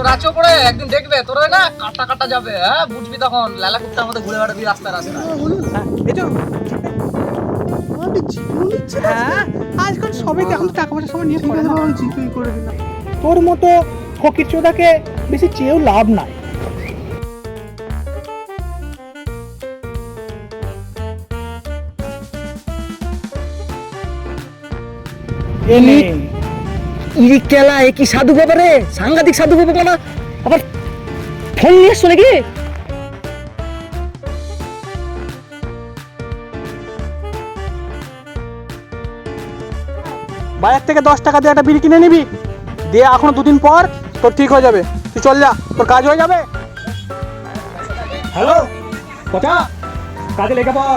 রাচো করে একদিন দেখবে তোর না কাটা কাটা যাবে, হ্যাঁ বুঝবি তখন লালা কুত্তার মধ্যে ঘুরে বেড়াবি রাস্তায় রাস্তায়। এই তো হ্যাঁ, আজকাল সবাই এখন টাকা পয়সা সবাই নিয়ে করে না, জিপে করে দিলাম। তোর মতো ফকির চোদাকে বেশি চেয়েও লাভ নাই। ইরি কেলা এ কি সাধু বাবা রে, সাংঘাতিক সাধু বাবা না, আবার ফোন নিয়ে আসছো নাকি? বাজার থেকে 10 টাকা দিয়ে একটা বিড়ি কিনে নিবি, দিয়ে এখনো 2 দিন পর তোর ঠিক হয়ে যাবে। তুই চল যা, তোর কাজ হয়ে যাবে। হ্যালো কথা কাজে লেগে পড়,